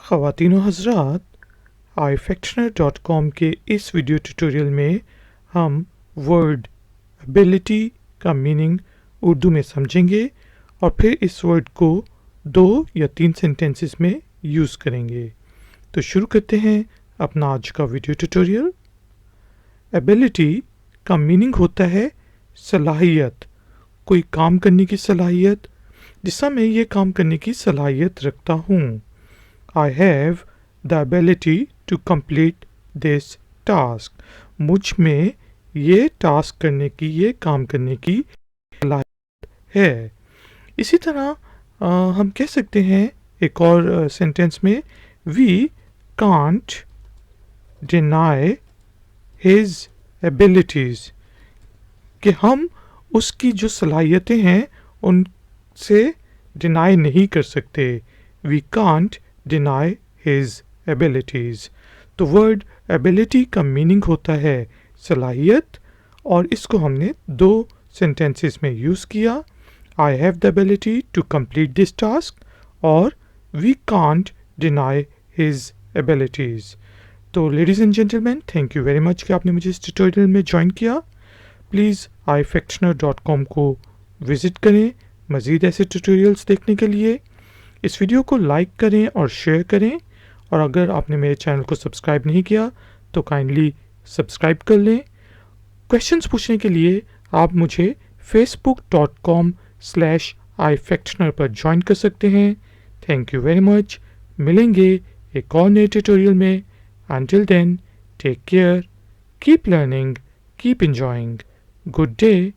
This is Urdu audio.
خواتین و حضرات، ifactioner.com کے اس ویڈیو ٹیوٹوریل میں ہم ورڈ ابیلٹی کا میننگ اردو میں سمجھیں گے اور پھر اس ورڈ کو 2 یا 3 سینٹنسز میں یوز کریں گے۔ تو شروع کرتے ہیں اپنا آج کا ویڈیو ٹیوٹوریل۔ ابیلٹی کا میننگ ہوتا ہے صلاحیت، کوئی کام کرنے کی صلاحیت، جس طرح میں یہ کام کرنے کی صلاحیت رکھتا ہوں۔ I have the ability to complete this task۔ مجھ میں یہ ٹاسک کرنے کی، یہ کام کرنے کی صلاحیت ہے۔ اسی طرح ہم کہہ سکتے ہیں ایک اور سینٹینس میں we can't deny his abilities، کہ ہم اس کی جو صلاحیتیں ہیں ان سے ڈینائی نہیں کر سکتے۔ we can't deny his abilities۔ تو ورڈ ability کا میننگ ہوتا ہے صلاحیت، اور اس کو ہم نے 2 سینٹینسز میں یوز کیا۔ I have the ability to complete this task اور we can't deny his abilities۔ تو ladies and gentlemen, thank you very much کہ آپ نے مجھے اس ٹیوٹوریل میں جوائن کیا۔ پلیز ifactioner.com کو وزٹ کریں مزید ایسے ٹیوٹوریلز دیکھنے کے لیے۔ اس ویڈیو کو لائک کریں اور شیئر کریں، اور اگر آپ نے میرے چینل کو سبسکرائب نہیں کیا تو کائنڈلی سبسکرائب کر لیں۔ کویشچنز پوچھنے کے لیے آپ مجھے facebook.com/ifactioner پر جوائن کر سکتے ہیں۔ تھینک یو ویری مچ۔ ملیں گے ایک اور نئے ٹیوٹوریل میں۔ Until then, take care, keep learning, keep enjoying. Good day.